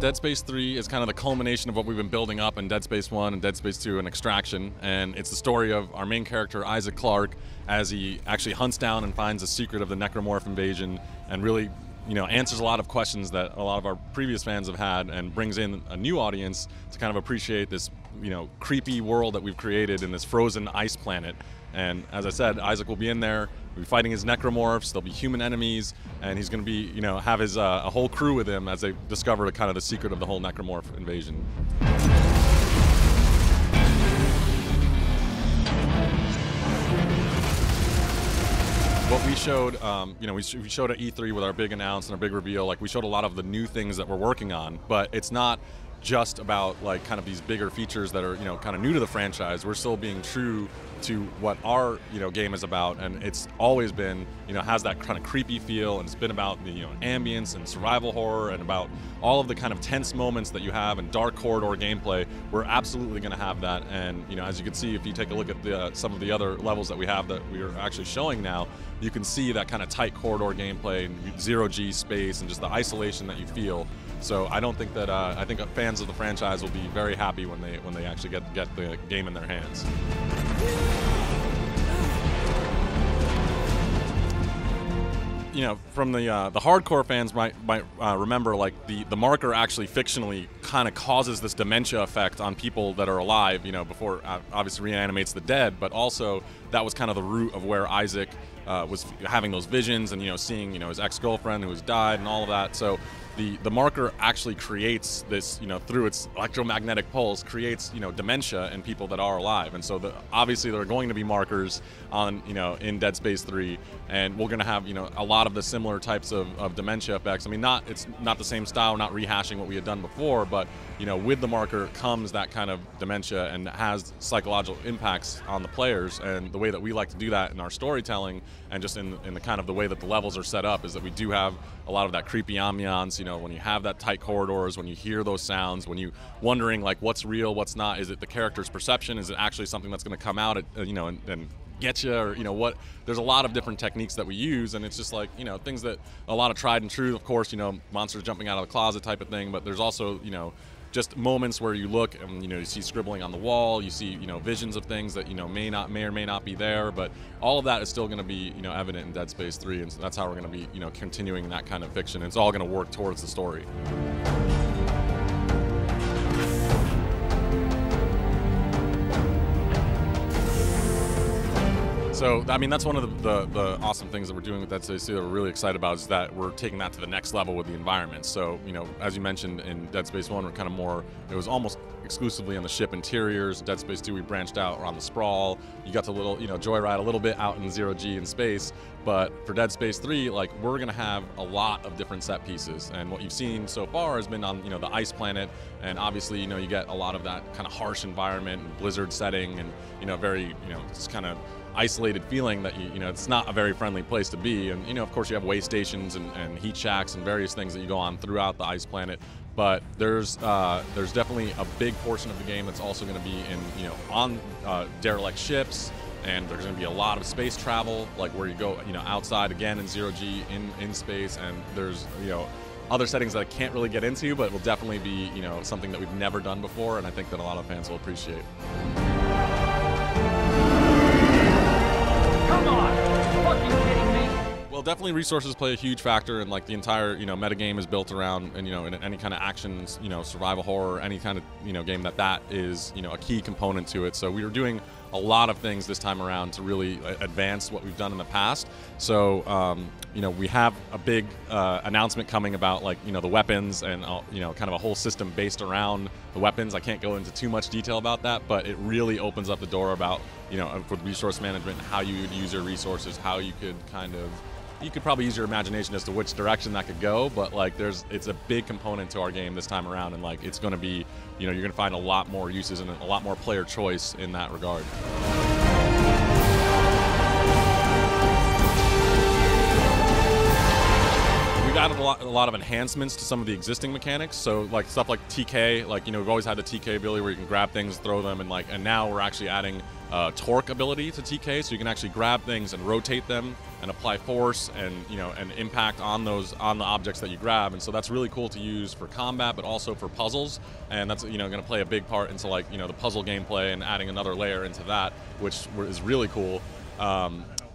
Dead Space 3 is kind of the culmination of what we've been building up in Dead Space 1 and Dead Space 2 and Extraction, and it's the story of our main character, Isaac Clarke, as he actually hunts down and finds the secret of the necromorph invasion, and really, answers a lot of questions that a lot of our previous fans have had, and brings in a new audience to kind of appreciate this, creepy world that we've created in this frozen ice planet. And as I said, Isaac will be in there. We'll be fighting his necromorphs. There'll be human enemies, and he's going to be, have his a whole crew with him as they discover kind of the secret of the whole necromorph invasion. What we showed, we showed at E3 with our big announce and our big reveal. Like, we showed a lot of the new things that we're working on, but it's not just about like kind of these bigger features that are kind of new to the franchise. We're still being true to what our game is about, and it's always been has that kind of creepy feel, and it's been about the ambience and survival horror and about all of the kind of tense moments that you have in dark corridor gameplay. We're absolutely going to have that, and as you can see, if you take a look at some of the other levels that we have that we are actually showing now, you can see that kind of tight corridor gameplay and zero-G space and just the isolation that you feel. So I don't think that I think fans of the franchise will be very happy when they actually get the game in their hands. From the hardcore fans might remember, like the marker actually fictionally kind of causes this dementia effect on people that are alive. Before obviously reanimates the dead, but also that was kind of the root of where Isaac was having those visions and seeing his ex-girlfriend who has died and all of that. So the marker actually creates this, through its electromagnetic pulse, creates, dementia in people that are alive. And so obviously there are going to be markers on, in Dead Space 3, and we're going to have, a lot of the similar types of dementia effects. I mean, it's not the same style, not rehashing what we had done before, but, with the marker comes that kind of dementia and has psychological impacts on the players. And the way that we like to do that in our storytelling and just in the kind of the way that the levels are set up is that we do have a lot of that creepy ambiance, when you have that tight corridors, when you hear those sounds, when you wondering like what's real, what's not, is it the character's perception, is it actually something that's going to come out at, and get you, or what. There's a lot of different techniques that we use, and it's just like things that a lot of tried and true, of course, monsters jumping out of the closet type of thing, but there's also just moments where you look and you see scribbling on the wall, you see visions of things that may or may not be there, but all of that is still going to be evident in Dead Space 3, and so that's how we're going to be continuing that kind of fiction. It's all going to work towards the story. So, I mean, that's one of the awesome things that we're doing with Dead Space 2 that we're really excited about, is that we're taking that to the next level with the environment. So, as you mentioned in Dead Space 1, we're kind of more, it was almost exclusively on the ship interiors. Dead Space 2, we branched out around the sprawl. You got to joyride a little bit out in zero-G in space. But for Dead Space 3, like, we're going to have a lot of different set pieces. And what you've seen so far has been on, the ice planet. And obviously, you get a lot of that kind of harsh environment and blizzard setting and, very, just kind of isolated feeling that it's not a very friendly place to be. And of course you have way stations and heat shacks and various things that you go on throughout the ice planet, but there's definitely a big portion of the game that's also going to be in on derelict ships, and there's going to be a lot of space travel, like where you go outside again in zero-G in space, and there's other settings that I can't really get into, but will definitely be something that we've never done before, and I think that a lot of fans will appreciate. Come on! Fucking kidding me? Well, definitely resources play a huge factor, and like the entire metagame is built around, and in any kind of action, survival horror, any kind of game that is a key component to it. So we were doing a lot of things this time around to really advance what we've done in the past. So we have a big announcement coming about the weapons and kind of a whole system based around the weapons. I can't go into too much detail about that, but it really opens up the door about for resource management, how you would use your resources, how you could you could probably use your imagination as to which direction that could go, but it's a big component to our game this time around, and it's going to be, you're going to find a lot more uses and a lot more player choice in that regard. added a lot of enhancements to some of the existing mechanics. So like stuff like TK, like, you know, we've always had the TK ability where you can grab things, throw them, and now we're actually adding torque ability to TK, so you can actually grab things and rotate them and apply force and, you know, and impact on the objects that you grab. And so that's really cool to use for combat, but also for puzzles. And that's, you know, going to play a big part into, like, you know, the puzzle gameplay and adding another layer into that, which is really cool.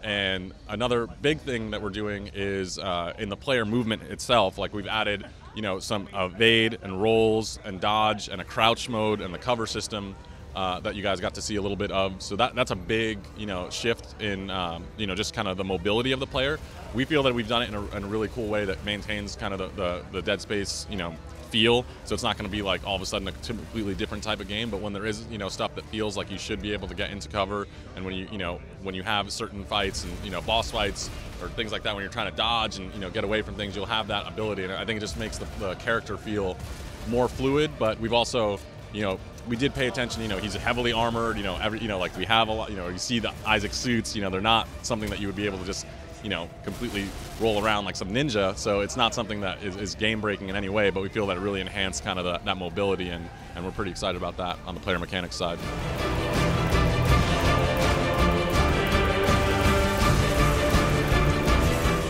And another big thing that we're doing is in the player movement itself. Like, we've added, you know, some evade and rolls and dodge and a crouch mode and the cover system that you guys got to see a little bit of. So that's a big, you know, shift in, you know, just kind of the mobility of the player. We feel that we've done it in a really cool way that maintains kind of the Dead Space, you know, feel. So it's not going to be like all of a sudden a completely different type of game, but when there is, you know, stuff that feels like you should be able to get into cover, and when you have certain fights and, you know, boss fights or things like that, when you're trying to dodge and, you know, get away from things, you'll have that ability. And I think it just makes the character feel more fluid. But we've also, you know, we did pay attention, you know, he's heavily armored, you know, like we have a lot, you know, you see the Isaac suits, you know, they're not something that you would be able to just, you know, completely roll around like some ninja. So it's not something that is game breaking in any way, but we feel that it really enhanced kind of that mobility, and we're pretty excited about that on the player mechanics side.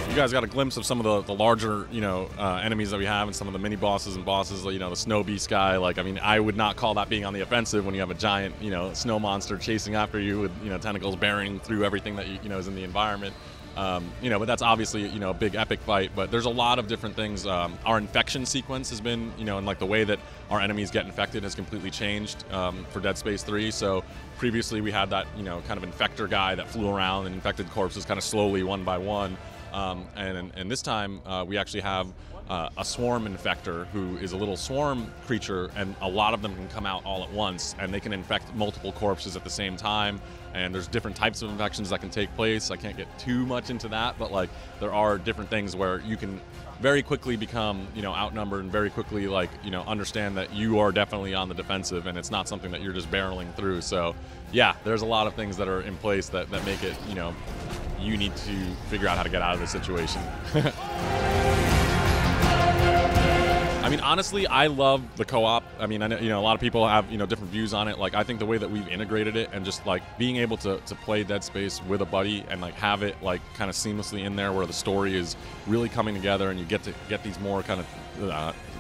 You guys got a glimpse of some of the larger, you know, enemies that we have, and some of the mini bosses, you know, the snow beast guy. Like, I mean, I would not call that being on the offensive when you have a giant, you know, snow monster chasing after you with, you know, tentacles bearing through everything that you know is in the environment. You know, but that's obviously, you know, a big epic fight. But there's a lot of different things. Our infection sequence has been, you know, and like the way that our enemies get infected has completely changed for Dead Space 3. So previously we had that, you know, kind of infector guy that flew around and infected corpses kind of slowly one by one. And this time we actually have a swarm infector who is a little swarm creature, and a lot of them can come out all at once, and they can infect multiple corpses at the same time. And there's different types of infections that can take place. I can't get too much into that, but like there are different things where you can very quickly become, you know, outnumbered, and very quickly, like, you know, understand that you are definitely on the defensive, and it's not something that you're just barreling through. So yeah, there's a lot of things that are in place that make it, you know, you need to figure out how to get out of this situation. I mean, honestly, I love the co-op. I mean, I know, you know, a lot of people have, you know, different views on it. Like, I think the way that we've integrated it, and just like being able to play Dead Space with a buddy and like have it like kind of seamlessly in there, where the story is really coming together, and you get to get these more kind of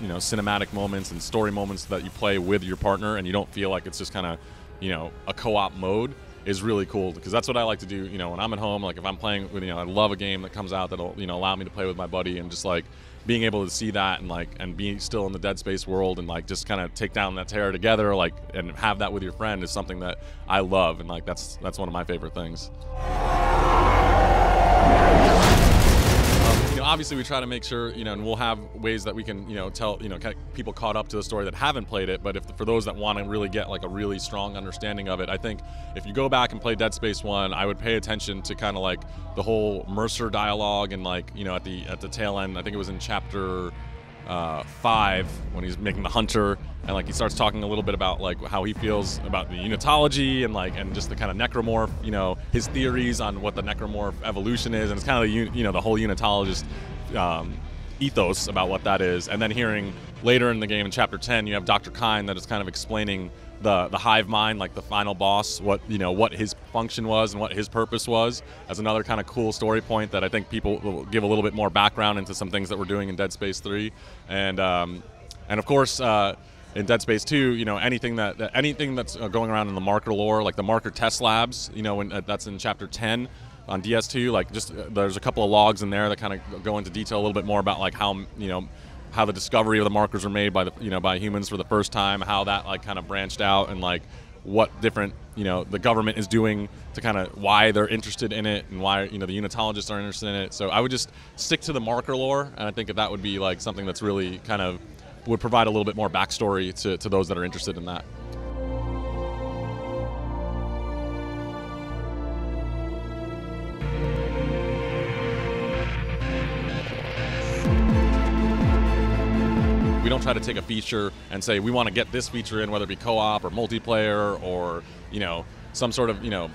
you know, cinematic moments and story moments that you play with your partner, and you don't feel like it's just kind of, you know, a co-op mode, is really cool. Because that's what I like to do, you know, when I'm at home. Like, if I'm playing with, you know, I love a game that comes out that'll, you know, allow me to play with my buddy, and just like being able to see that and like, and be still in the Dead Space world, and like just kind of take down that terror together, like, and have that with your friend, is something that I love. And like that's one of my favorite things. You know, obviously we try to make sure, you know, and we'll have ways that we can, you know, tell, you know, kind of people caught up to the story that haven't played it. But for those that want to really get like a really strong understanding of it, I think if you go back and play Dead Space 1, I would pay attention to kind of like the whole Mercer dialogue, and like, you know, at the tail end, I think it was in chapter 5, when he's making the hunter, and like he starts talking a little bit about like how he feels about the unitology, and like, and just the kind of necromorph, you know, his theories on what the necromorph evolution is, and it's kind of the, you know, the whole unitologist ethos about what that is. And then hearing later in the game in chapter 10, you have Dr. Kine that is kind of explaining the hive mind, like the final boss, what, you know, what his function was and what his purpose was, as another kind of cool story point that I think people will give a little bit more background into some things that we're doing in Dead Space 3. And of course, in Dead Space 2, you know, anything that's going around in the marker lore, like the marker test labs, you know, when that's in chapter 10 on DS2, like just there's a couple of logs in there that kind of go into detail a little bit more about like how, you know, how the discovery of the markers were made by the, you know, by humans for the first time, how that like kind of branched out, and like what different, you know, the government is doing to kind of why they're interested in it, and why, you know, the unitologists are interested in it. So I would just stick to the marker lore, and I think that would be like something that's really kind of would provide a little bit more backstory to those that are interested in that. We don't try to take a feature and say we want to get this feature in, whether it be co-op or multiplayer or, you know, some sort of, you know,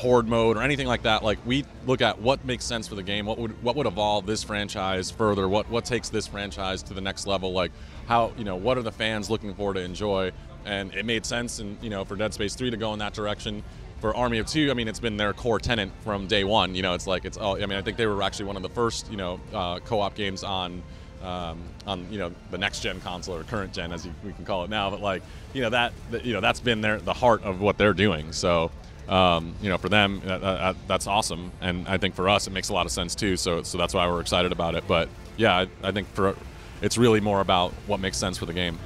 horde mode or anything like that. Like, we look at what makes sense for the game, what would evolve this franchise further, what takes this franchise to the next level, like how, you know, what are the fans looking for to enjoy. And it made sense, and, you know, for Dead Space 3 to go in that direction. For Army of Two, I mean, it's been their core tenet from day one. You know, it's like, I mean, I think they were actually one of the first, you know, co-op games on you know, the next gen console, or current gen as we can call it now. But like, you know, that's been the heart of what they're doing. So you know, for them, that's awesome, and I think for us it makes a lot of sense too. So that's why we're excited about it. But yeah, I think it's really more about what makes sense for the game.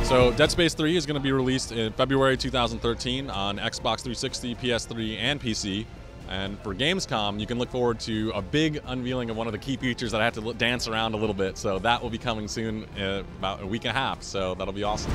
So Dead Space 3 is going to be released in February 2013 on Xbox 360, PS3, and PC. And for Gamescom, you can look forward to a big unveiling of one of the key features that I have to dance around a little bit. So that will be coming soon, about a week and a half. So that'll be awesome.